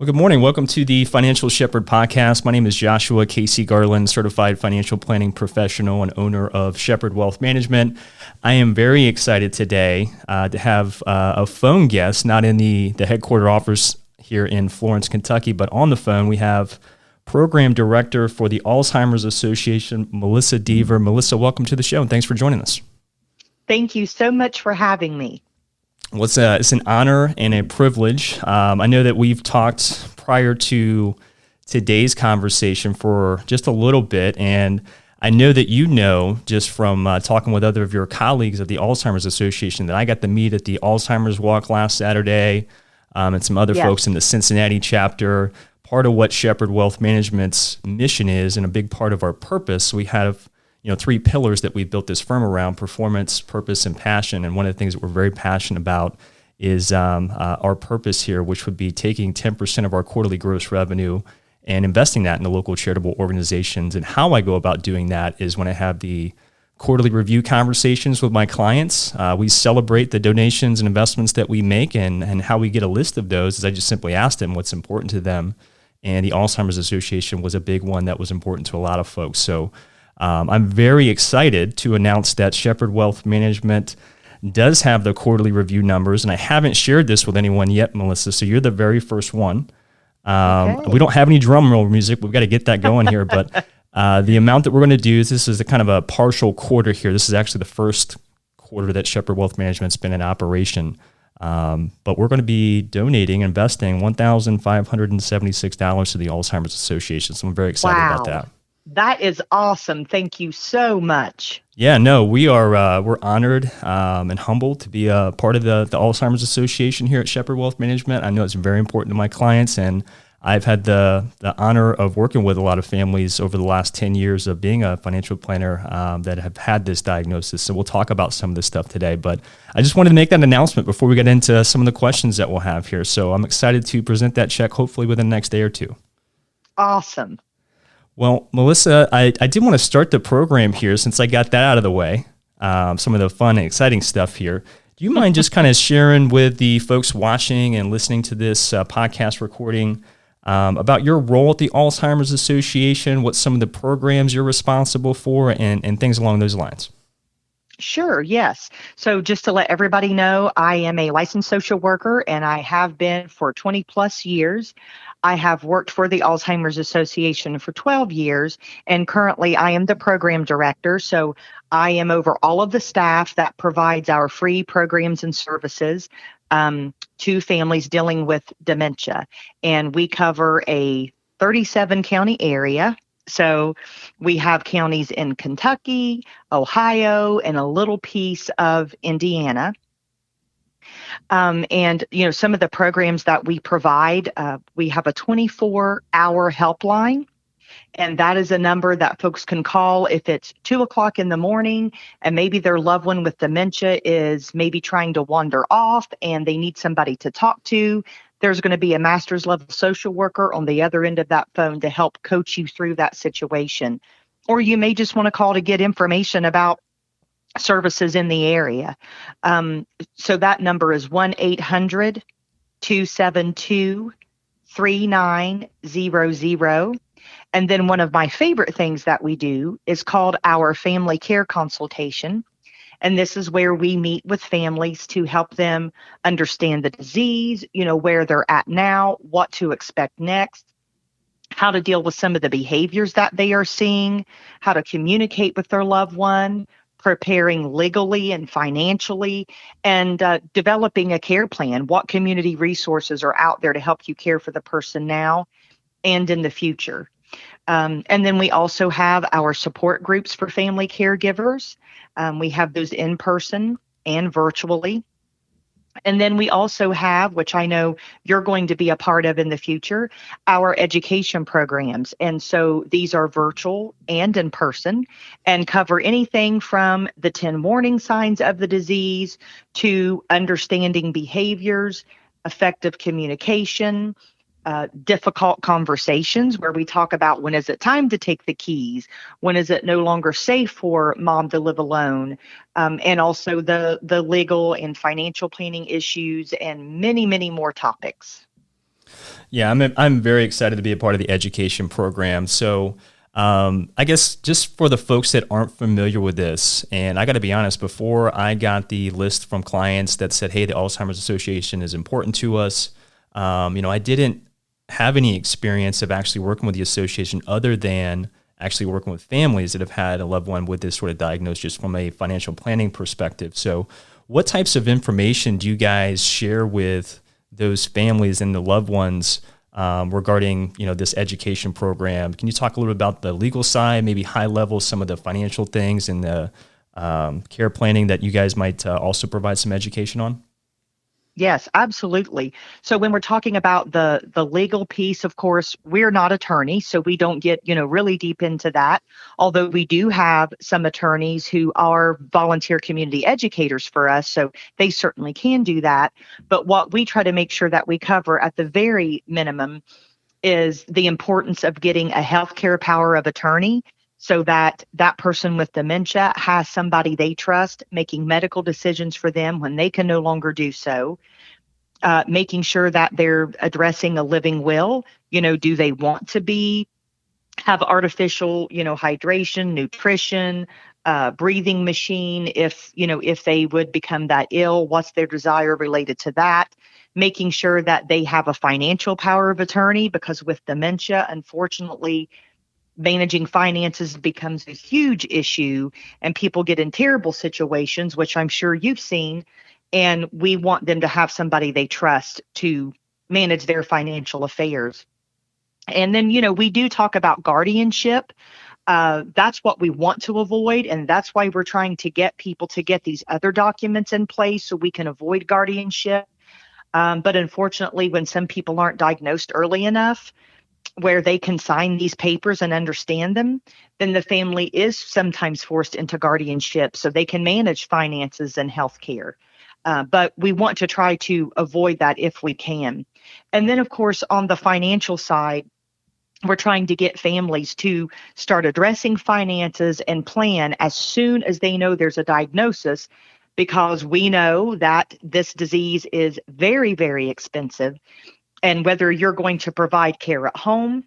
Well, good morning. Welcome to the Financial Shepherd podcast. My name is Joshua Casey Garland, certified financial planning professional and owner of Shepherd Wealth Management. I am very excited today to have a phone guest, not in the headquarter office here in Florence, Kentucky, but on the phone we have Program Director for the Alzheimer's Association, Melissa Deaver. Melissa, welcome to the show and thanks for joining us. Thank you so much for having me. Well, it's an honor and a privilege. I know that we've talked prior to today's conversation for just a little bit, and I know that you know just from talking with other of your colleagues at the Alzheimer's Association that I got to meet at the Alzheimer's Walk last Saturday, and some other folks in the Cincinnati chapter. Part of what Shepherd Wealth Management's mission is, and a big part of our purpose, we have three pillars that we built this firm around: performance, purpose, and passion. And one of the things that we're very passionate about is our purpose here, which would be taking 10% of our quarterly gross revenue and investing that in the local charitable organizations. And how I go about doing that is when I have the quarterly review conversations with my clients. We celebrate the donations and investments that we make, and how we get a list of those is I just simply ask them what's important to them. And the Alzheimer's Association was a big one that was important to a lot of folks. So I'm very excited to announce that Shepherd Wealth Management does have the quarterly review numbers, and I haven't shared this with anyone yet, Melissa, so you're the very first one. Okay. We don't have any drum roll music. We've got to get that going here, but the amount that we're going to do is this is a kind of a partial quarter here. This is actually the first quarter that Shepherd Wealth Management's been in operation, but we're going to be donating, investing $1,576 to the Alzheimer's Association, so I'm very excited about that. That is awesome. Thank you so much. Yeah, no, we're honored and humbled to be a part of the Alzheimer's Association here at Shepherd Wealth Management. I know it's very important to my clients, and I've had the honor of working with a lot of families over the last 10 years of being a financial planner that have had this diagnosis. So we'll talk about some of this stuff today, but I just wanted to make that announcement before we get into some of the questions that we'll have here. So I'm excited to present that check hopefully within the next day or two. Awesome. Well, Melissa, I did want to start the program here since I got that out of the way, some of the fun and exciting stuff here. Do you mind just kind of sharing with the folks watching and listening to this podcast recording about your role at the Alzheimer's Association, what some of the programs you're responsible for, and things along those lines? Sure, yes. So just to let everybody know, I am a licensed social worker, and I have been for 20 plus years. I have worked for the Alzheimer's Association for 12 years, and currently I am the program director. So I am over all of the staff that provides our free programs and services to families dealing with dementia. And we cover a 37 county area. So we have counties in Kentucky, Ohio, and a little piece of Indiana. And some of the programs that we provide, we have a 24-hour helpline, and that is a number that folks can call if it's 2:00 in the morning and maybe their loved one with dementia is maybe trying to wander off and they need somebody to talk to. There's going to be a master's level social worker on the other end of that phone to help coach you through that situation. Or you may just want to call to get information about services in the area. So that number is 1-800-272-3900. And then one of my favorite things that we do is called our family care consultation. And this is where we meet with families to help them understand the disease, where they're at now, what to expect next, how to deal with some of the behaviors that they are seeing, how to communicate with their loved one, preparing legally and financially, and developing a care plan. What community resources are out there to help you care for the person now and in the future? And then we also have our support groups for family caregivers. We have those in person and virtually. And then we also have, which I know you're going to be a part of in the future, our education programs. And so these are virtual and in person and cover anything from the 10 warning signs of the disease to understanding behaviors, effective communication, difficult conversations where we talk about when is it time to take the keys, when is it no longer safe for mom to live alone, and also the legal and financial planning issues and many, many more topics. Yeah, I'm very excited to be a part of the education program. So, I guess just for the folks that aren't familiar with this, and I got to be honest, before I got the list from clients that said, "Hey, the Alzheimer's Association is important to us," I didn't have any experience of actually working with the association other than actually working with families that have had a loved one with this sort of diagnosis, just from a financial planning perspective. So, what types of information do you guys share with those families and the loved ones regarding this education program? Can you talk a little bit about the legal side, maybe high level, some of the financial things and the care planning that you guys might also provide some education on? Yes, absolutely. So when we're talking about the legal piece, of course, we're not attorneys, so we don't get, really deep into that. Although we do have some attorneys who are volunteer community educators for us, so they certainly can do that. But what we try to make sure that we cover at the very minimum is the importance of getting a healthcare power of attorney so that that person with dementia has somebody they trust making medical decisions for them when they can no longer do so. Making sure that they're addressing a living will. Do they want to have artificial, hydration, nutrition, breathing machine? If they would become that ill, what's their desire related to that? Making sure that they have a financial power of attorney, because with dementia, unfortunately, managing finances becomes a huge issue and people get in terrible situations, which I'm sure you've seen. And we want them to have somebody they trust to manage their financial affairs. And then, we do talk about guardianship. That's what we want to avoid. And that's why we're trying to get people to get these other documents in place so we can avoid guardianship. But unfortunately, when some people aren't diagnosed early enough, where they can sign these papers and understand them, then the family is sometimes forced into guardianship so they can manage finances and health care. But we want to try to avoid that if we can. And then, of course, on the financial side, we're trying to get families to start addressing finances and plan as soon as they know there's a diagnosis, because we know that this disease is very, very expensive. And whether you're going to provide care at home,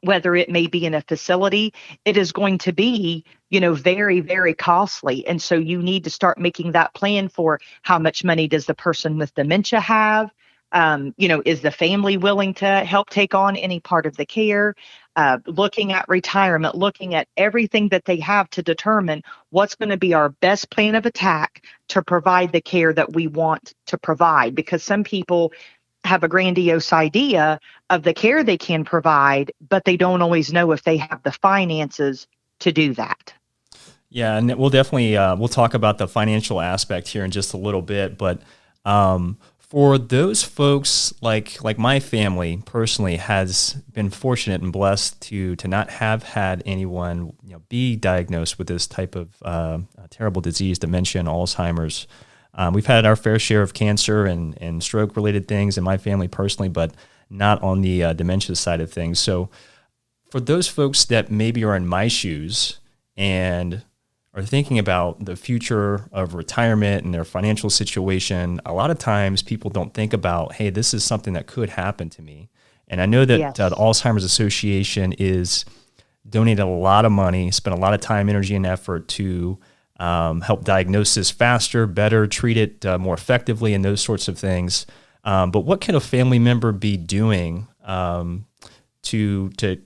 whether it may be in a facility, it is going to be, very, very costly. And so you need to start making that plan for how much money does the person with dementia have? Is the family willing to help take on any part of the care? Looking at retirement, looking at everything that they have to determine what's going to be our best plan of attack to provide the care that we want to provide. Because some people have a grandiose idea of the care they can provide, but they don't always know if they have the finances to do that. Yeah, and we'll definitely we'll talk about the financial aspect here in just a little bit. But for those folks, like my family personally has been fortunate and blessed to not have had anyone be diagnosed with this type of terrible disease, dementia and Alzheimer's. We've had our fair share of cancer and stroke related things in my family personally, but not on the dementia side of things. So for those folks that maybe are in my shoes and are thinking about the future of retirement and their financial situation, a lot of times people don't think about, hey, this is something that could happen to me. And I know that Yes. The Alzheimer's Association is donated a lot of money, spent a lot of time, energy, and effort to help diagnose this faster, better, treat it more effectively, and those sorts of things. But what can a family member be doing to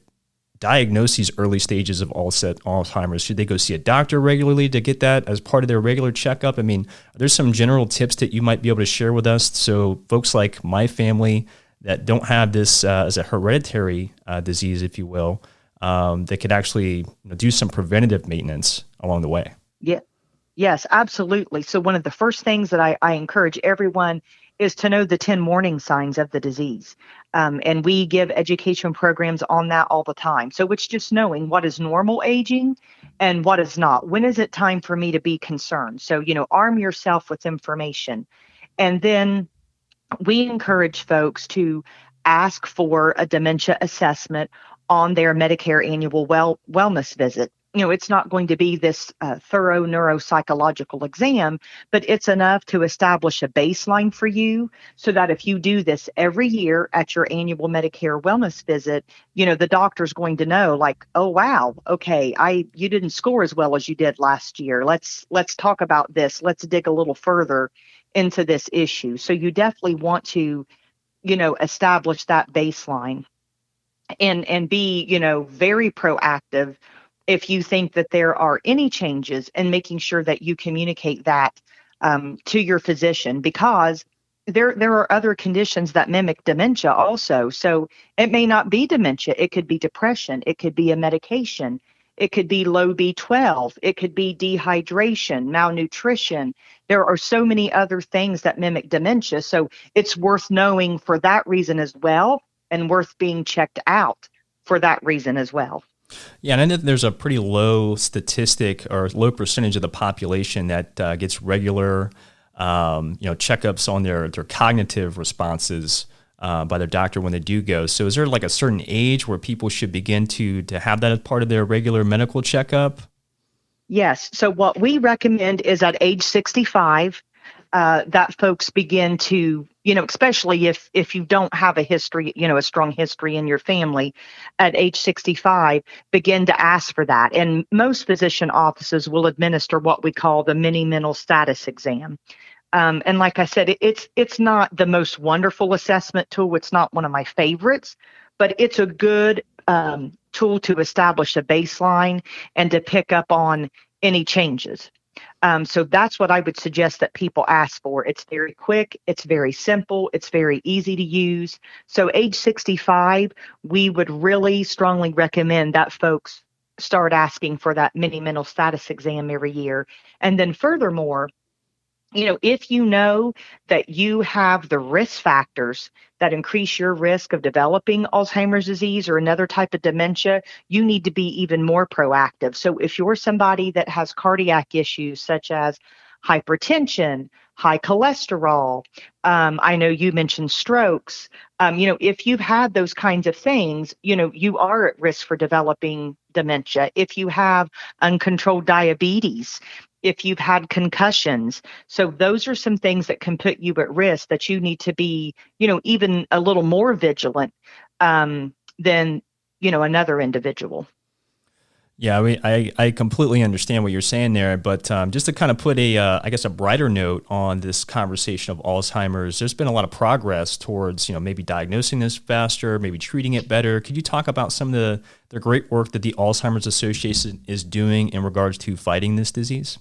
diagnose these early stages of Alzheimer's? Should they go see a doctor regularly to get that as part of their regular checkup? I mean, there's some general tips that you might be able to share with us so folks like my family that don't have this as a hereditary disease, if you will, that could actually do some preventative maintenance along the way. Yeah. Yes, absolutely. So one of the first things that I encourage everyone is to know the 10 warning signs of the disease. And we give education programs on that all the time. So it's just knowing what is normal aging and what is not. When is it time for me to be concerned? So, arm yourself with information. And then we encourage folks to ask for a dementia assessment on their Medicare annual wellness visit. it's not going to be this thorough neuropsychological exam, but it's enough to establish a baseline for you so that if you do this every year at your annual Medicare wellness visit, the doctor's going to know, like, oh, wow, okay, you didn't score as well as you did last year. Let's talk about this. Let's dig a little further into this issue. So you definitely want to, establish that baseline and be, very proactive if you think that there are any changes, and making sure that you communicate that to your physician, because there are other conditions that mimic dementia also. So it may not be dementia. It could be depression. It could be a medication. It could be low B12. It could be dehydration, malnutrition. There are so many other things that mimic dementia. So it's worth knowing for that reason as well, and worth being checked out for that reason as well. Yeah, and I know that there's a pretty low statistic or low percentage of the population that gets regular, checkups on their cognitive responses by their doctor when they do go. So is there like a certain age where people should begin to have that as part of their regular medical checkup? Yes. So what we recommend is at age 65, that folks begin to, especially if you don't have a history, a strong history in your family, at age 65, begin to ask for that. And most physician offices will administer what we call the mini mental status exam. And like I said, it's not the most wonderful assessment tool. It's not one of my favorites, but it's a good tool to establish a baseline and to pick up on any changes. So that's what I would suggest that people ask for. It's very quick. It's very simple. It's very easy to use. So age 65, we would really strongly recommend that folks start asking for that mini mental status exam every year. And then furthermore, if you know that you have the risk factors that increase your risk of developing Alzheimer's disease or another type of dementia, you need to be even more proactive. So if you're somebody that has cardiac issues such as hypertension, high cholesterol, I know you mentioned strokes, if you've had those kinds of things, you are at risk for developing dementia. If you have uncontrolled diabetes, if you've had concussions. So those are some things that can put you at risk that you need to be, even a little more vigilant than, another individual. Yeah, I completely understand what you're saying there, but just to kind of put a brighter note on this conversation of Alzheimer's, there's been a lot of progress towards, maybe diagnosing this faster, maybe treating it better. Could you talk about some of the great work that the Alzheimer's Association is doing in regards to fighting this disease?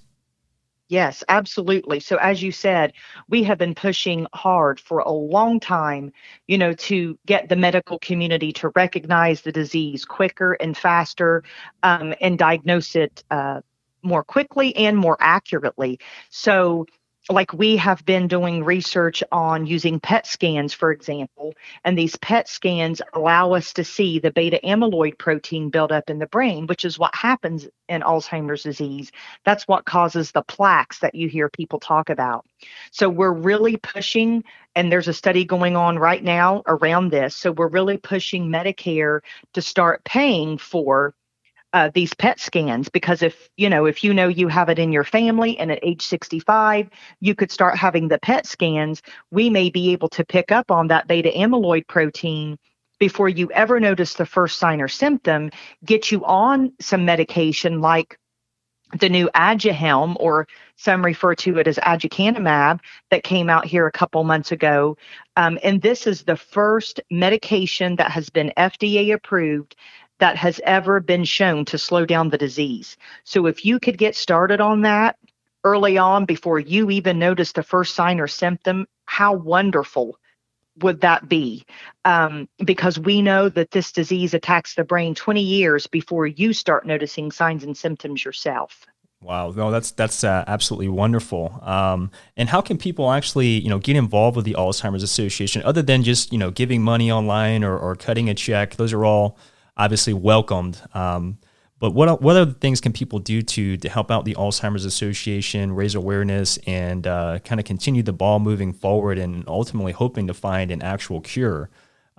Yes, absolutely. So as you said, we have been pushing hard for a long time, to get the medical community to recognize the disease quicker and faster, and diagnose it more quickly and more accurately. So like we have been doing research on using PET scans, for example, and these PET scans allow us to see the beta amyloid protein build up in the brain, which is what happens in Alzheimer's disease. That's what causes the plaques that you hear people talk about. So we're really pushing, and there's a study going on right now around this. So we're really pushing Medicare to start paying for these PET scans, because if you know you have it in your family and at age 65 you could start having the PET scans, we may be able to pick up on that beta amyloid protein before you ever notice the first sign or symptom, get you on some medication like the new Aduhelm, or some refer to it as aducanumab, that came out here a couple months ago. And this is the first medication that has been FDA approved that has ever been shown to slow down the disease. So if you could get started on that early on before you even notice the first sign or symptom, how wonderful would that be? Because we know that this disease attacks the brain 20 years before you start noticing signs and symptoms yourself. Wow, no, that's absolutely wonderful. And how can people actually, get involved with the Alzheimer's Association other than just, giving money online or cutting a check? Those are all obviously welcomed. But what other things can people do to help out the Alzheimer's Association, raise awareness, and kind of continue the ball moving forward, and ultimately hoping to find an actual cure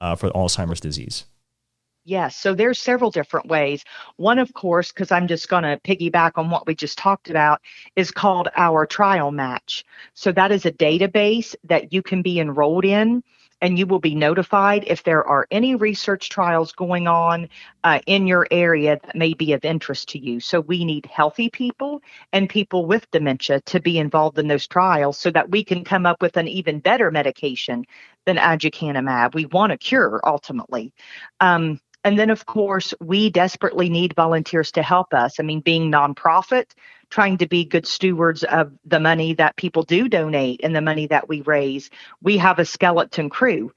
for Alzheimer's disease? Yes, so there's several different ways. One, of course, because I'm just going to piggyback on what we just talked about, is called our trial match. So that is a database that you can be enrolled in, and you will be notified if there are any research trials going on in your area that may be of interest to you. So we need healthy people and people with dementia to be involved in those trials so that we can come up with an even better medication than aducanumab. We want a cure ultimately. And then, of course, we desperately need volunteers to help us. I mean, being nonprofit, trying to be good stewards of the money that people do donate and the money that we raise, we have a skeleton crew.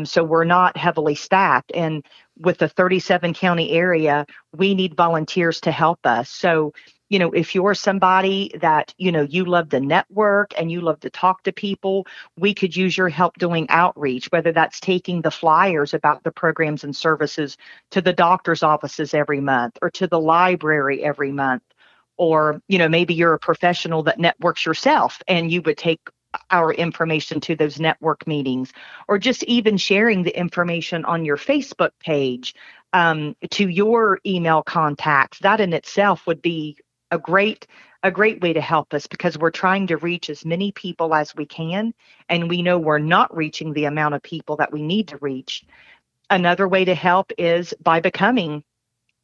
So we're not heavily staffed. And with the 37 county area, we need volunteers to help us. So, if you're somebody that, you love to network and you love to talk to people, we could use your help doing outreach, whether that's taking the flyers about the programs and services to the doctor's offices every month or to the library every month. Or, maybe you're a professional that networks yourself and you would take our information to those network meetings, or just even sharing the information on your Facebook page to your email contacts. That in itself would be a great way to help us, because we're trying to reach as many people as we can, and we know we're not reaching the amount of people that we need to reach. Another way to help is by becoming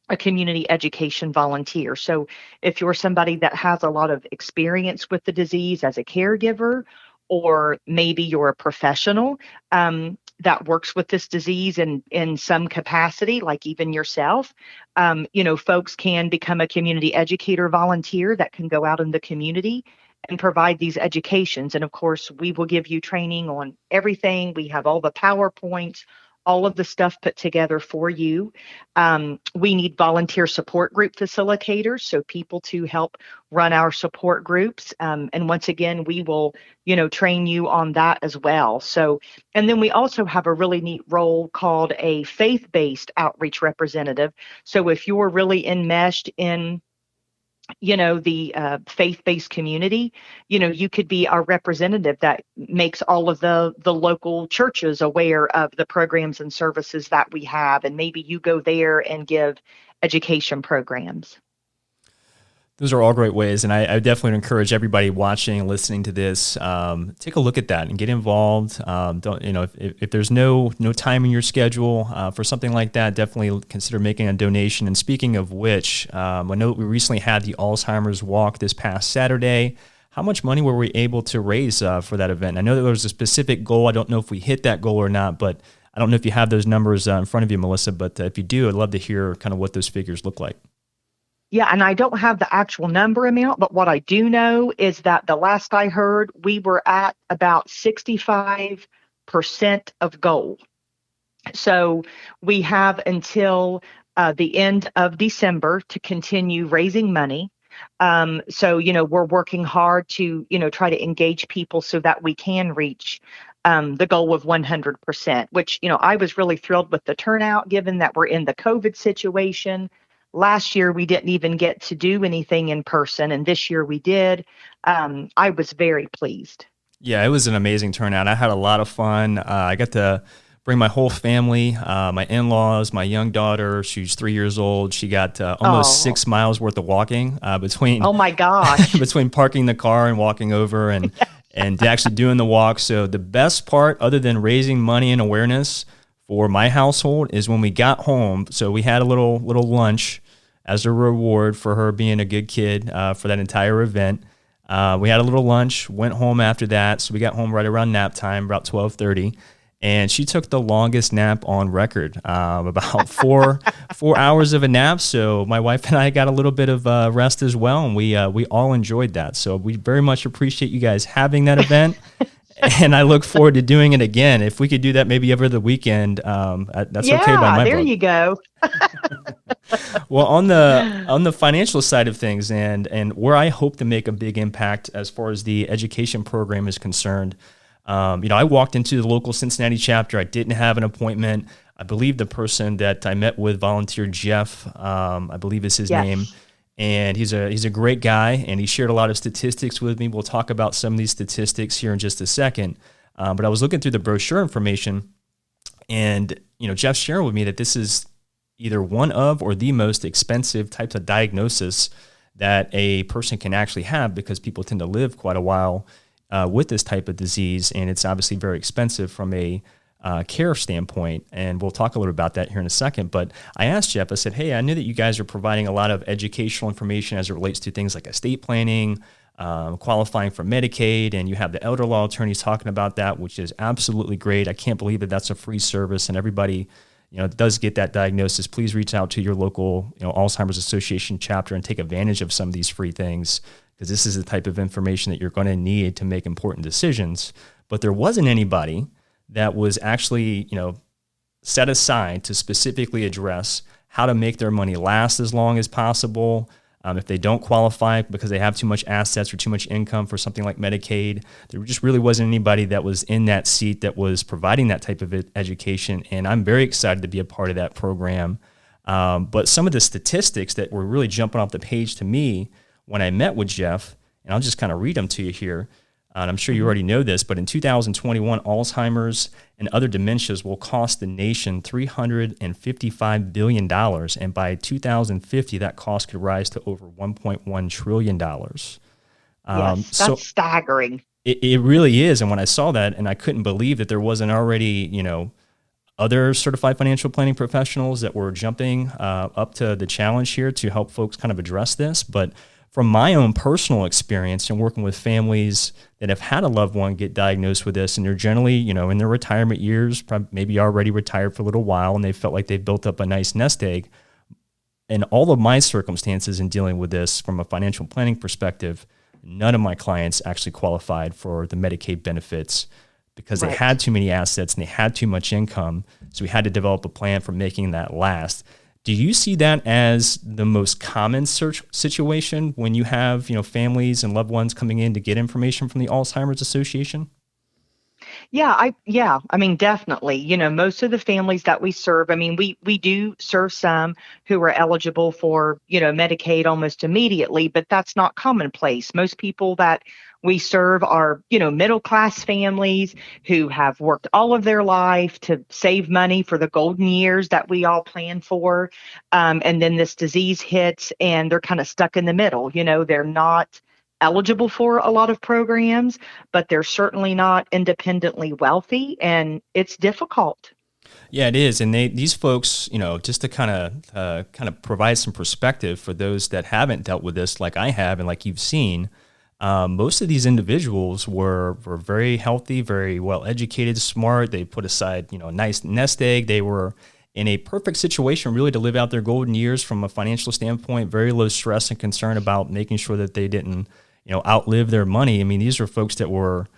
a community education volunteer. So if you're somebody that has a lot of experience with the disease as a caregiver, or maybe you're a professional that works with this disease in some capacity, like even yourself, folks can become a community educator volunteer that can go out in the community and provide these educations. And of course, we will give you training on everything. We have all the PowerPoints, all of the stuff put together for you. We need volunteer support group facilitators, so people to help run our support groups. And once again, we will, train you on that as well. So, and then we also have a really neat role called a faith-based outreach representative. So if you're really enmeshed in the faith-based community, you could be our representative that makes all of the local churches aware of the programs and services that we have, and maybe you go there and give education programs. Those are all great ways, and I definitely encourage everybody watching and listening to this, take a look at that and get involved. Don't if there's no time in your schedule for something like that, definitely consider making a donation. And speaking of which, I know we recently had the Alzheimer's Walk this past Saturday. How much money were we able to raise for that event? I know that there was a specific goal. I don't know if we hit that goal or not, but I don't know if you have those numbers in front of you, Melissa. But if you do, I'd love to hear kind of what those figures look like. Yeah, and I don't have the actual number amount, but what I do know is that the last I heard, we were at about 65% of goal. So we have until the end of December to continue raising money. So, we're working hard to, try to engage people so that we can reach the goal of 100%, which, I was really thrilled with the turnout, given that we're in the COVID situation. Last year, we didn't even get to do anything in person, and this year we did. I was very pleased. Yeah, it was an amazing turnout. I had a lot of fun. I got to bring my whole family, my in-laws, my young daughter. She's 3 years old. She got almost 6 miles worth of walking between. Oh my gosh! between parking the car and walking over and actually doing the walk. So the best part, other than raising money and awareness for my household, is when we got home. So we had a little lunch as a reward for her being a good kid for that entire event. We had a little lunch, went home after that. So we got home right around nap time, about 12:30. And she took the longest nap on record, about four hours of a nap. So my wife and I got a little bit of rest as well, and we all enjoyed that. So we very much appreciate you guys having that event, and I look forward to doing it again. If we could do that maybe over the weekend, that's okay by my book. Yeah, there you go. Well, on the financial side of things, and where I hope to make a big impact as far as the education program is concerned. I walked into the local Cincinnati chapter. I didn't have an appointment. I believe the person that I met with, volunteer Jeff, I believe is his name. And he's a great guy, and he shared a lot of statistics with me. We'll talk about some of these statistics here in just a second. But I was looking through the brochure information, and Jeff shared with me that this is either one of or the most expensive types of diagnosis that a person can actually have, because people tend to live quite a while with this type of disease, and it's obviously very expensive from a care standpoint. And we'll talk a little about that here in a second. But I asked Jeff, I said, hey, I know that you guys are providing a lot of educational information as it relates to things like estate planning, qualifying for Medicaid, and you have the elder law attorneys talking about that, which is absolutely great. I can't believe that that's a free service, and everybody, does get that diagnosis. Please reach out to your local, Alzheimer's Association chapter and take advantage of some of these free things, because this is the type of information that you're going to need to make important decisions. But there wasn't anybody that was actually, set aside to specifically address how to make their money last as long as possible. If they don't qualify because they have too much assets or too much income for something like Medicaid, there just really wasn't anybody that was in that seat that was providing that type of education. And I'm very excited to be a part of that program. But some of the statistics that were really jumping off the page to me when I met with Jeff, and I'll just kind of read them to you here. And I'm sure you already know this, but in 2021, Alzheimer's and other dementias will cost the nation $355 billion. And by 2050, that cost could rise to over $1.1 trillion. Yes, that's staggering. It really is. And when I saw that, and I couldn't believe that there wasn't already, other certified financial planning professionals that were jumping up to the challenge here to help folks kind of address this. But from my own personal experience and working with families that have had a loved one get diagnosed with this, and they're generally, in their retirement years, maybe already retired for a little while, and they felt like they've built up a nice nest egg. In all of my circumstances in dealing with this from a financial planning perspective, none of my clients actually qualified for the Medicaid benefits because they had too many assets and they had too much income. So we had to develop a plan for making that last. Do you see that as the most common search situation when you have, families and loved ones coming in to get information from the Alzheimer's Association? Yeah, I mean, definitely. Most of the families that we serve, we do serve some who are eligible for, Medicaid almost immediately, but that's not commonplace. Most people that we serve are, middle class families who have worked all of their life to save money for the golden years that we all plan for. And then this disease hits and they're kind of stuck in the middle. They're not eligible for a lot of programs, but they're certainly not independently wealthy, and it's difficult. Yeah, it is. And these folks, just to kind of provide some perspective for those that haven't dealt with this like I have and like you've seen, most of these individuals were very healthy, very well educated, smart. They put aside, a nice nest egg. They were in a perfect situation really to live out their golden years from a financial standpoint, very low stress and concern about making sure that they didn't, outlive their money. I mean, these are folks that were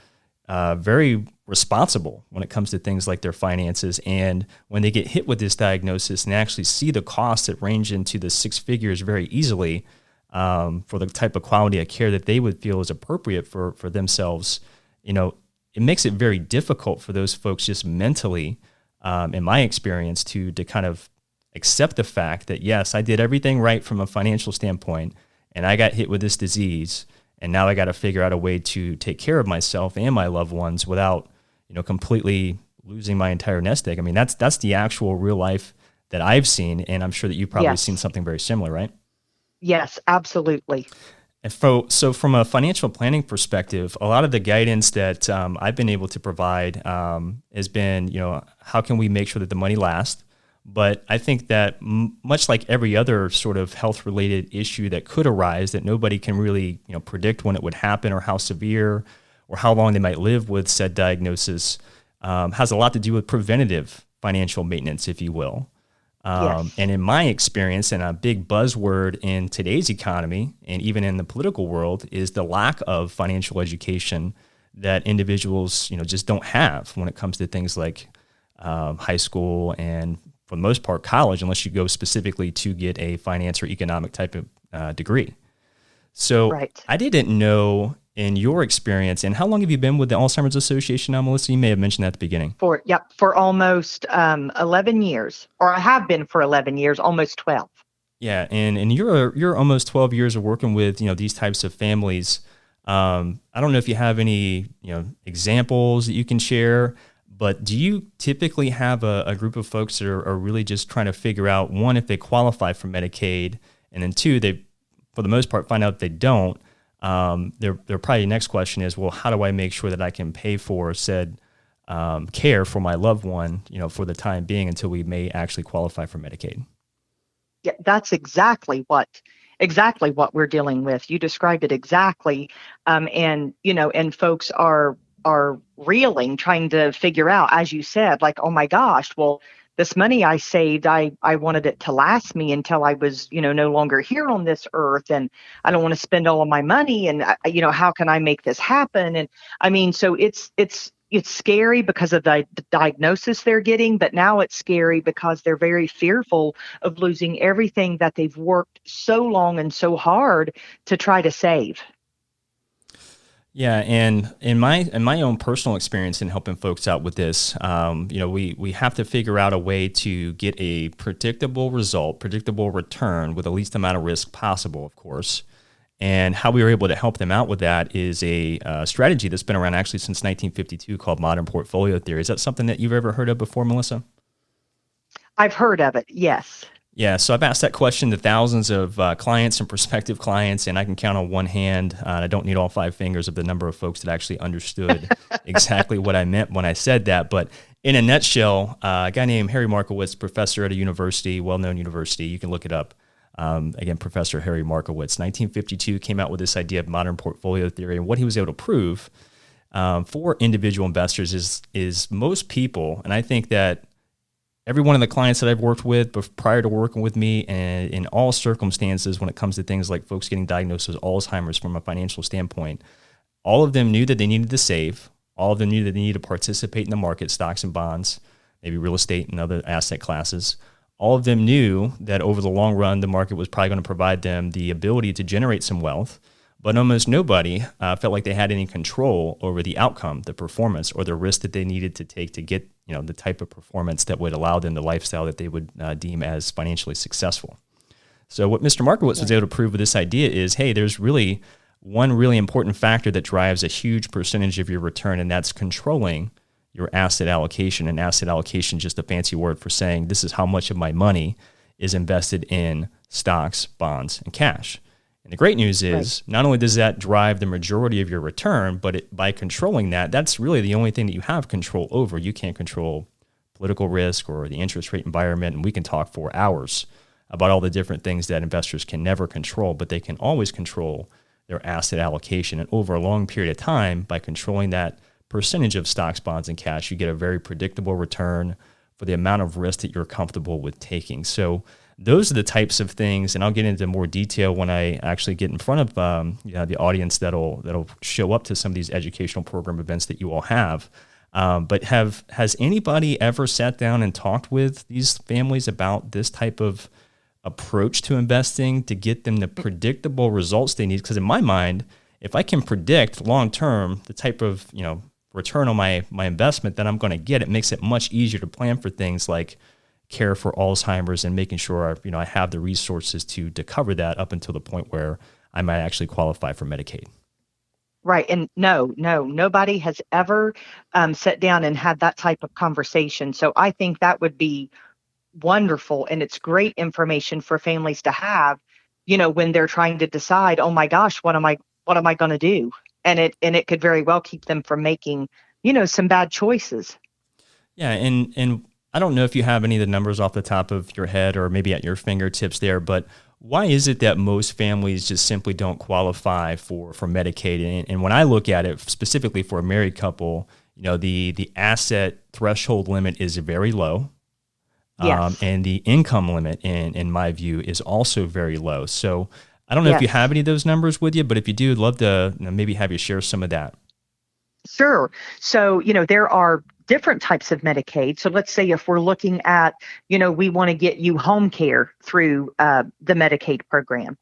very responsible when it comes to things like their finances. And when they get hit with this diagnosis and actually see the costs that range into the six figures very easily for the type of quality of care that they would feel is appropriate for themselves, it makes it very difficult for those folks just mentally, in my experience, to kind of accept the fact that, yes, I did everything right from a financial standpoint, and I got hit with this disease. And now I got to figure out a way to take care of myself and my loved ones without, completely losing my entire nest egg. I mean, that's the actual real life that I've seen. And I'm sure that you've probably seen something very similar, right? Yes, absolutely. And so from a financial planning perspective, a lot of the guidance that I've been able to provide has been, how can we make sure that the money lasts? But I think that much like every other sort of health-related issue that could arise, that nobody can really predict when it would happen or how severe or how long they might live with said diagnosis, has a lot to do with preventative financial maintenance, if you will. And in my experience, and a big buzzword in today's economy and even in the political world, is the lack of financial education that individuals just don't have when it comes to things like high school and, for the most part, college, unless you go specifically to get a finance or economic type of degree. So I didn't know, in your experience, and how long have you been with the Alzheimer's Association now, Melissa? You may have mentioned that at the beginning. For almost 11 years, or I have been for 11 years, almost 12. Yeah, and you're almost 12 years of working with these types of families. I don't know if you have any examples that you can share, But do you typically have a group of folks that are really just trying to figure out, one, if they qualify for Medicaid, and then two, they, for the most part, find out if they don't? Their probably next question is, well, how do I make sure that I can pay for said care for my loved one, for the time being until we may actually qualify for Medicaid? Yeah, that's exactly what we're dealing with. You described it exactly. And folks are reeling, trying to figure out, as you said, like, oh my gosh, well, this money I saved, I wanted it to last me until I was, no longer here on this earth, and I don't want to spend all of my money, and how can I make this happen? And I mean, so it's scary because of the diagnosis they're getting, but now it's scary because they're very fearful of losing everything that they've worked so long and so hard to try to save. Yeah, and in my own personal experience in helping folks out with this, we have to figure out a way to get a predictable result, predictable return with the least amount of risk possible, of course. And how we were able to help them out with that is a strategy that's been around actually since 1952 called modern portfolio theory. Is that something that you've ever heard of before, Melissa? I've heard of it, yes. Yeah, so I've asked that question to thousands of clients and prospective clients, and I can count on one hand. I don't need all five fingers of the number of folks that actually understood exactly what I meant when I said that. But in a nutshell, a guy named Harry Markowitz, professor at a university, well-known university, you can look it up. Again, Professor Harry Markowitz, 1952, came out with this idea of modern portfolio theory. And what he was able to prove for individual investors is most people, and I think that every one of the clients that I've worked with prior to working with me, and in all circumstances when it comes to things like folks getting diagnosed with Alzheimer's from a financial standpoint, all of them knew that they needed to save. All of them knew that they needed to participate in the market, stocks and bonds, maybe real estate and other asset classes. All of them knew that over the long run, the market was probably going to provide them the ability to generate some wealth, but almost nobody felt like they had any control over the outcome, the performance, or the risk that they needed to take to get the type of performance that would allow them the lifestyle that they would deem as financially successful. So what Mr. Markowitz was able to prove with this idea is, hey, there's really one really important factor that drives a huge percentage of your return, and that's controlling your asset allocation. And asset allocation is just a fancy word for saying this is how much of my money is invested in stocks, bonds, and cash. And the great news is not only does that drive the majority of your return, but by controlling that, that's really the only thing that you have control over. You can't control political risk or the interest rate environment, and we can talk for hours about all the different things that investors can never control, but they can always control their asset allocation. And over a long period of time, by controlling that percentage of stocks, bonds, and cash, you get a very predictable return for the amount of risk that you're comfortable with taking. So those are the types of things, and I'll get into more detail when I actually get in front of the audience that'll show up to some of these educational program events that you all have. But has anybody ever sat down and talked with these families about this type of approach to investing to get them the predictable results they need? Because in my mind, if I can predict long term the type of return on my investment that I'm going to get, it makes it much easier to plan for things like care for Alzheimer's and making sure I have the resources to cover that up until the point where I might actually qualify for Medicaid. Right. And nobody has ever sat down and had that type of conversation. So I think that would be wonderful. And it's great information for families to have, when they're trying to decide, oh my gosh, what am I going to do? And it could very well keep them from making, some bad choices. Yeah. And I don't know if you have any of the numbers off the top of your head or maybe at your fingertips there, but why is it that most families just simply don't qualify for Medicaid? And when I look at it specifically for a married couple, the asset threshold limit is very low. Yes. And the income limit, in my view, is also very low. So I don't know if you have any of those numbers with you, but if you do, I'd love to maybe have you share some of that. Sure. So, there are different types of Medicaid. So let's say if we're looking at, we want to get you home care through the Medicaid program.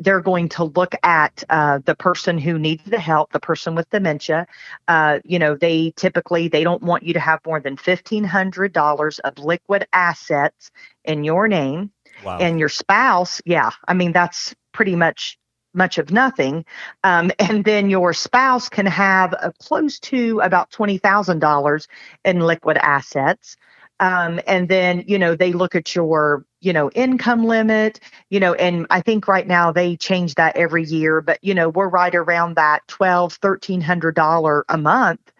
They're going to look at the person who needs the help, the person with dementia. They don't want you to have more than $1,500 of liquid assets in your name. Wow. And your spouse. Yeah. I mean, that's pretty much much of nothing. And then your spouse can have close to about $20,000 in liquid assets. And then, they look at your, income limit, and I think right now they change that every year, but, we're right around that $1,300 a month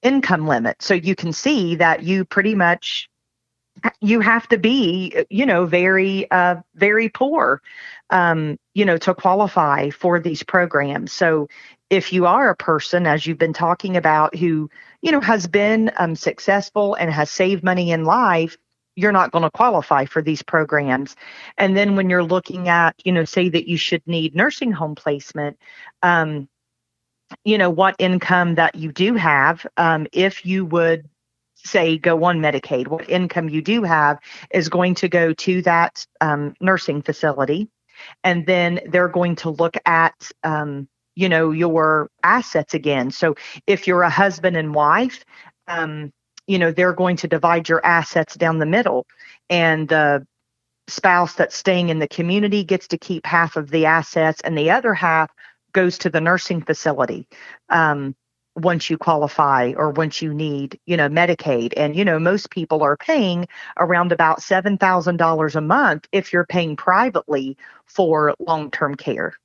income limit. So you can see that you pretty much you have to be, very, very poor, to qualify for these programs. So if you are a person, as you've been talking about, who, has been successful and has saved money in life, you're not going to qualify for these programs. And then when you're looking at, say that you should need nursing home placement, what income that you do have, if you would say go on Medicaid, what income you do have is going to go to that nursing facility. And then they're going to look at, your assets again. So if you're a husband and wife, they're going to divide your assets down the middle. And the spouse that's staying in the community gets to keep half of the assets, and the other half goes to the nursing facility. Once you qualify or once you need, Medicaid. And, most people are paying around about $7,000 a month if you're paying privately for long-term care.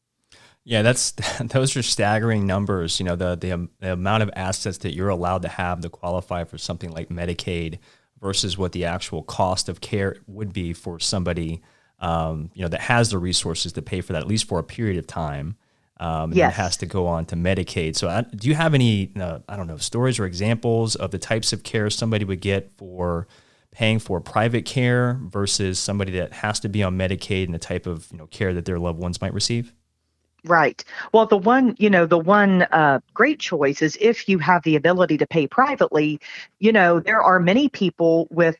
Yeah, those are staggering numbers. The amount of assets that you're allowed to have to qualify for something like Medicaid versus what the actual cost of care would be for somebody, that has the resources to pay for that, at least for a period of time. And Yes. then has to go on to Medicaid. So do you have any, stories or examples of the types of care somebody would get for paying for private care versus somebody that has to be on Medicaid and the type of, care that their loved ones might receive? Right. Well, the one great choice is if you have the ability to pay privately. There are many people with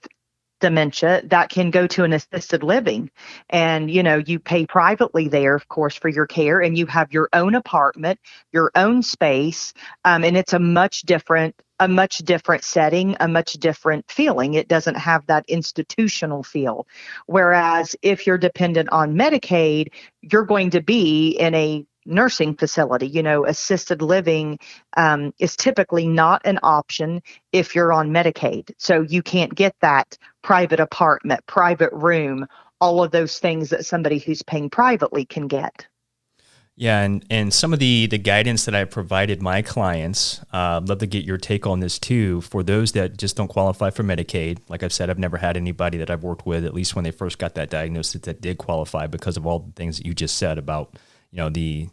dementia that can go to an assisted living, and you pay privately there, of course, for your care, and you have your own apartment, your own space, and it's a much different setting, a much different feeling. It doesn't have that institutional feel. Whereas if you're dependent on Medicaid, you're going to be in a nursing facility. Assisted living is typically not an option if you're on Medicaid. So you can't get that private apartment, private room, all of those things that somebody who's paying privately can get. Yeah, and some of the guidance that I provided my clients, I'd love to get your take on this too. For those that just don't qualify for Medicaid, like I've said, I've never had anybody that I've worked with, at least when they first got that diagnosis, that did qualify because of all the things that you just said about, the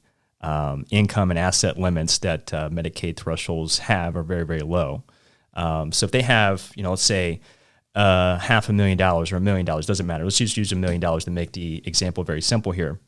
income and asset limits that Medicaid thresholds have are very, very low. So if they have, let's say $500,000 or $1 million, doesn't matter. Let's just use $1 million to make the example very simple here.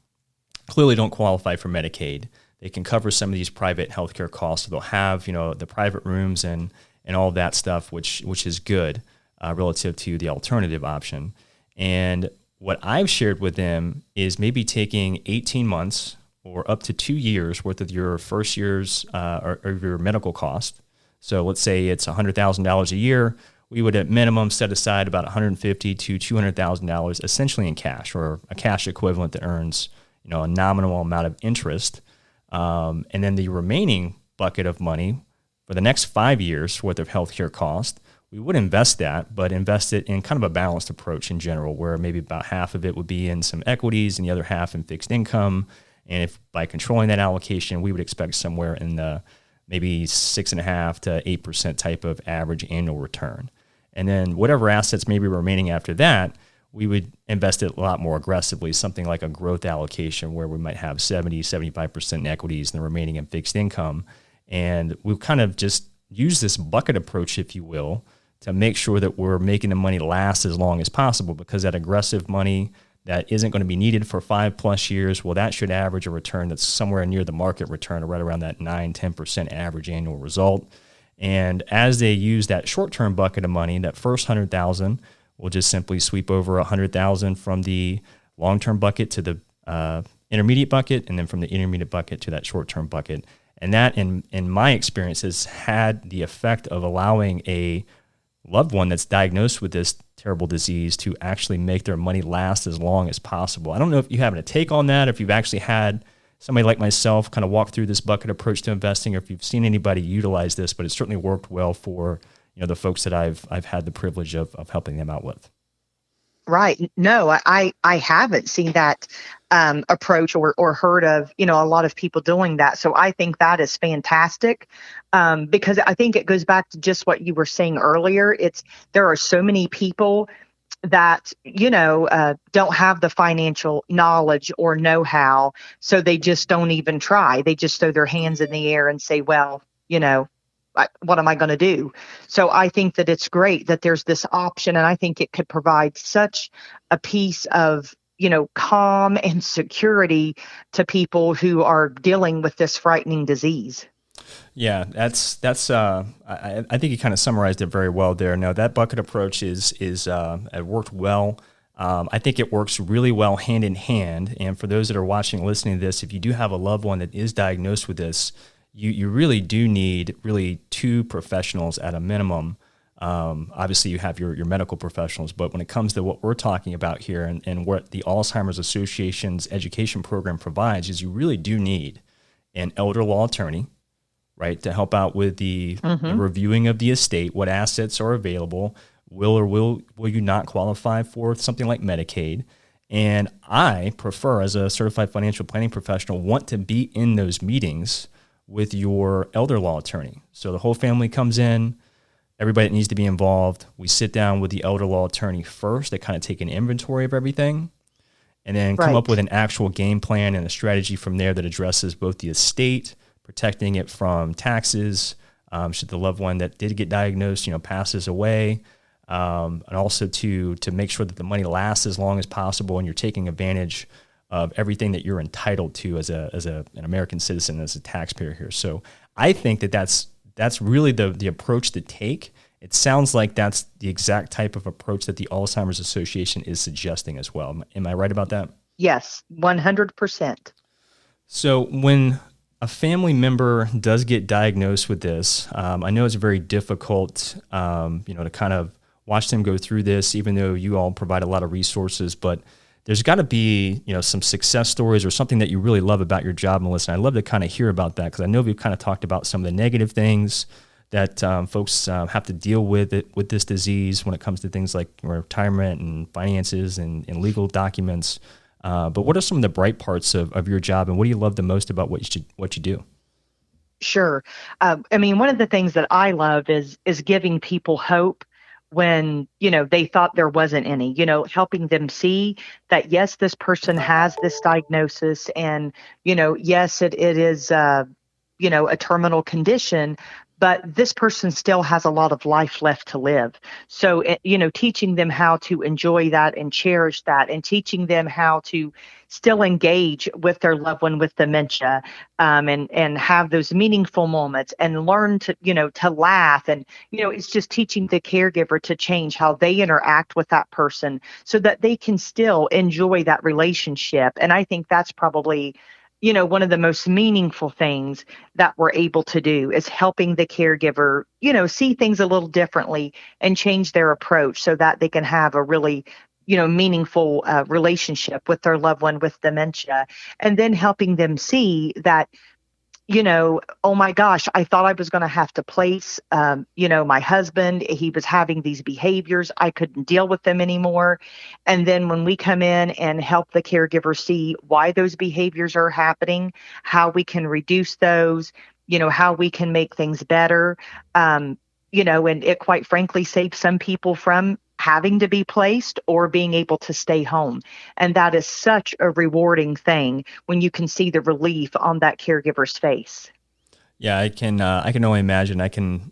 Clearly don't qualify for Medicaid. They can cover some of these private healthcare costs. So they'll have, the private rooms and all of that stuff, which is good relative to the alternative option. And what I've shared with them is maybe taking 18 months or up to 2 years worth of your first year's or your medical cost. So let's say it's $100,000 a year. We would at minimum set aside about $150,000 to $200,000 essentially in cash, or a cash equivalent that earns a nominal amount of interest. And then the remaining bucket of money for the next 5 years worth of healthcare cost, we would invest that, but invest it in kind of a balanced approach in general, where maybe about half of it would be in some equities and the other half in fixed income. And if by controlling that allocation, we would expect somewhere in the maybe 6.5% to 8% type of average annual return. And then whatever assets may be remaining after that, we would invest it a lot more aggressively, something like a growth allocation where we might have 70-75% in equities and the remaining in fixed income. And we'll kind of just use this bucket approach, if you will, to make sure that we're making the money last as long as possible, because that aggressive money that isn't going to be needed for 5+ years, well, that should average a return that's somewhere near the market return, or right around that 9-10% average annual result. And as they use that short-term bucket of money, that first $100,000, we'll just simply sweep over $100,000 from the long-term bucket to the intermediate bucket, and then from the intermediate bucket to that short-term bucket. And that, in my experience, has had the effect of allowing a loved one that's diagnosed with this terrible disease to actually make their money last as long as possible. I don't know if you have a take on that, if you've actually had somebody like myself kind of walk through this bucket approach to investing, or if you've seen anybody utilize this, but it certainly worked well for, the folks that I've had the privilege of helping them out with. Right. No, I haven't seen that approach or heard of, a lot of people doing that. So I think that is fantastic, because I think it goes back to just what you were saying earlier. There are so many people that, don't have the financial knowledge or know-how, so they just don't even try. They just throw their hands in the air and say, well, what am I going to do? So I think that it's great that there's this option, and I think it could provide such a piece of, calm and security to people who are dealing with this frightening disease. Yeah, that's. I think you kind of summarized it very well there. No, that bucket approach is it worked well. I think it works really well hand in hand. And for those that are watching, listening to this, if you do have a loved one that is diagnosed with this, you really do need two professionals at a minimum. Obviously, you have your medical professionals, but when it comes to what we're talking about here and what the Alzheimer's Association's education program provides, is you really do need an elder law attorney, right, to help out with the reviewing of the estate, what assets are available, will you not qualify for something like Medicaid. And I prefer, as a certified financial planning professional, want to be in those meetings with your elder law attorney. So the whole family comes in, everybody that needs to be involved. We sit down with the elder law attorney first to kind of take an inventory of everything, and then come up with an actual game plan and a strategy from there that addresses both the estate, protecting it from taxes, should the loved one that did get diagnosed, passes away, and also to make sure that the money lasts as long as possible and you're taking advantage of everything that you're entitled to as an American citizen, as a taxpayer here. So I think that's really the approach to take. It sounds like that's the exact type of approach that the Alzheimer's Association is suggesting as well. Am I right about that? Yes, 100%. So when a family member does get diagnosed with this, I know it's very difficult, to kind of watch them go through this, even though you all provide a lot of resources, but there's got to be, some success stories or something that you really love about your job, Melissa. And I'd love to kind of hear about that, because I know we've kind of talked about some of the negative things that folks have to deal with with this disease when it comes to things like retirement and finances and legal documents. But what are some of the bright parts of your job, and what do you love the most about what you do? Sure. One of the things that I love is giving people hope when, they thought there wasn't any, helping them see that, yes, this person has this diagnosis, and, yes, it is, a terminal condition, but this person still has a lot of life left to live. So, teaching them how to enjoy that and cherish that, and teaching them how to still engage with their loved one with dementia, and have those meaningful moments, and learn to, to laugh. And, it's just teaching the caregiver to change how they interact with that person so that they can still enjoy that relationship. And I think that's probably, one of the most meaningful things that we're able to do, is helping the caregiver, see things a little differently and change their approach so that they can have a really, meaningful relationship with their loved one with dementia. And then helping them see that, oh my gosh, I thought I was going to have to place, my husband. He was having these behaviors. I couldn't deal with them anymore. And then when we come in and help the caregiver see why those behaviors are happening, how we can reduce those, how we can make things better, and it quite frankly saves some people from having to be placed or being able to stay home. And that is such a rewarding thing when you can see the relief on that caregiver's face. Yeah, I can only imagine. I can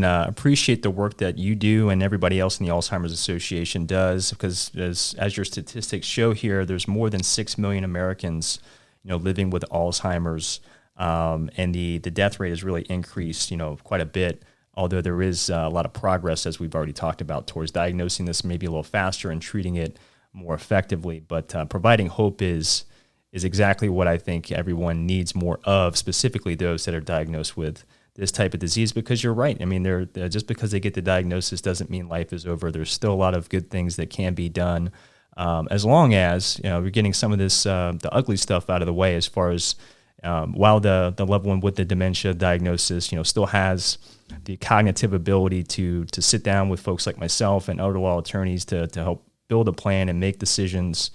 appreciate the work that you do and everybody else in the Alzheimer's Association does, because as your statistics show here, there's more than 6 million Americans, living with Alzheimer's, and the death rate has really increased, quite a bit. Although there is a lot of progress, as we've already talked about, towards diagnosing this maybe a little faster and treating it more effectively. But providing hope is exactly what I think everyone needs more of, specifically those that are diagnosed with this type of disease, because you're right. I mean, just because they get the diagnosis doesn't mean life is over. There's still a lot of good things that can be done, as long as we're getting some of this the ugly stuff out of the way. As far as while the loved one with the dementia diagnosis, still has the cognitive ability to sit down with folks like myself and other law attorneys to help build a plan and make decisions.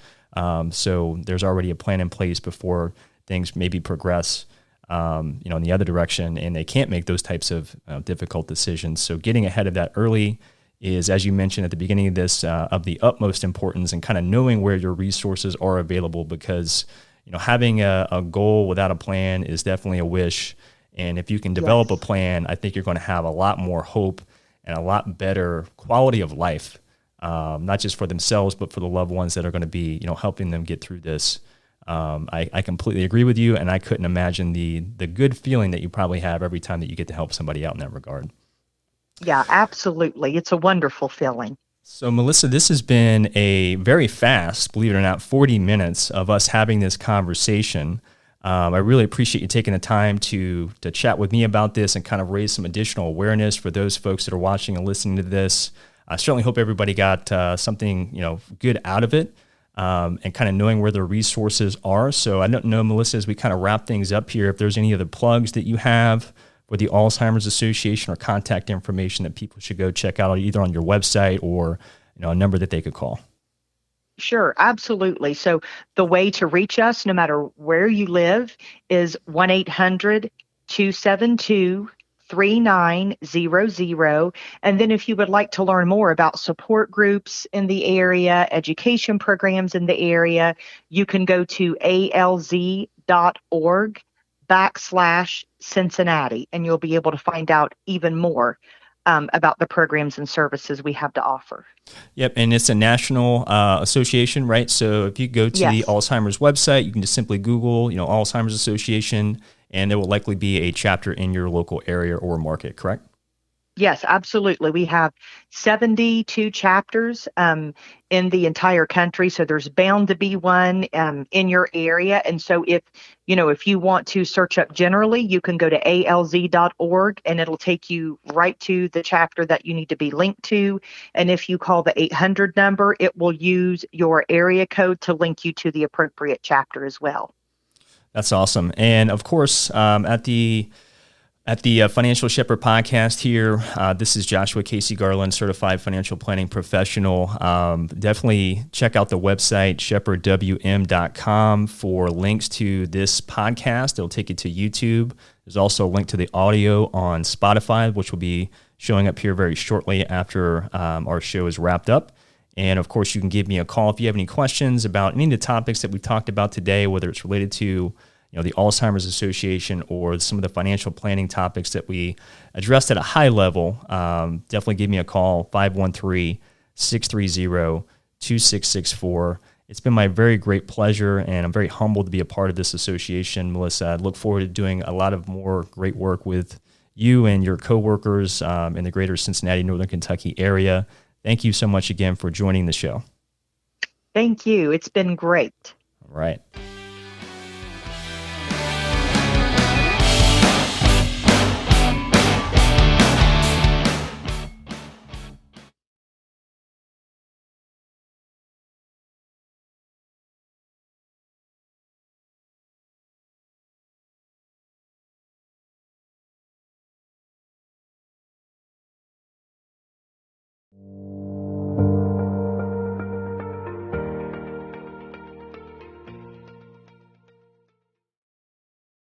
So there's already a plan in place before things maybe progress, in the other direction, and they can't make those types of difficult decisions. So getting ahead of that early is, as you mentioned at the beginning of this, of the utmost importance, and kind of knowing where your resources are available, because having a goal without a plan is definitely a wish. And if you can develop a plan, I think you're going to have a lot more hope and a lot better quality of life, not just for themselves, but for the loved ones that are going to be, helping them get through this. I completely agree with you, and I couldn't imagine the good feeling that you probably have every time that you get to help somebody out in that regard. Yeah, absolutely. It's a wonderful feeling. So, Melissa, this has been a very fast, believe it or not, 40 minutes of us having this conversation. I really appreciate you taking the time to chat with me about this and kind of raise some additional awareness for those folks that are watching and listening to this. I certainly hope everybody got something good out of it, and kind of knowing where their resources are. So I don't know, Melissa, as we kind of wrap things up here, if there's any other plugs that you have for the Alzheimer's Association or contact information that people should go check out either on your website or a number that they could call. Sure, absolutely. So the way to reach us, no matter where you live, is 1-800-272-3900. And then if you would like to learn more about support groups in the area, education programs in the area, you can go to alz.org/Cincinnati, and you'll be able to find out even more about the programs and services we have to offer. Yep, and it's a national association, right? So if you go to the Alzheimer's website, you can just simply Google, Alzheimer's Association, and there will likely be a chapter in your local area or market, correct? Yes, absolutely. We have 72 chapters in the entire country, so there's bound to be one in your area. And so if you want to search up generally, you can go to alz.org, and it'll take you right to the chapter that you need to be linked to. And if you call the 800 number, it will use your area code to link you to the appropriate chapter as well. That's awesome. And of course, at the Financial Shepherd podcast here, this is Joshua Casey Garland, certified financial planning professional. Definitely check out the website, shepherdwm.com, for links to this podcast. It'll take you to YouTube. There's also a link to the audio on Spotify, which will be showing up here very shortly after our show is wrapped up. And of course, you can give me a call if you have any questions about any of the topics that we talked about today, whether it's related to the Alzheimer's Association or some of the financial planning topics that we addressed at a high level. Definitely give me a call, 513-630-2664. It's been my very great pleasure, and I'm very humbled to be a part of this association, Melissa. I look forward to doing a lot of more great work with you and your coworkers in the greater Cincinnati, Northern Kentucky area. Thank you so much again for joining the show. Thank you. It's been great. All right.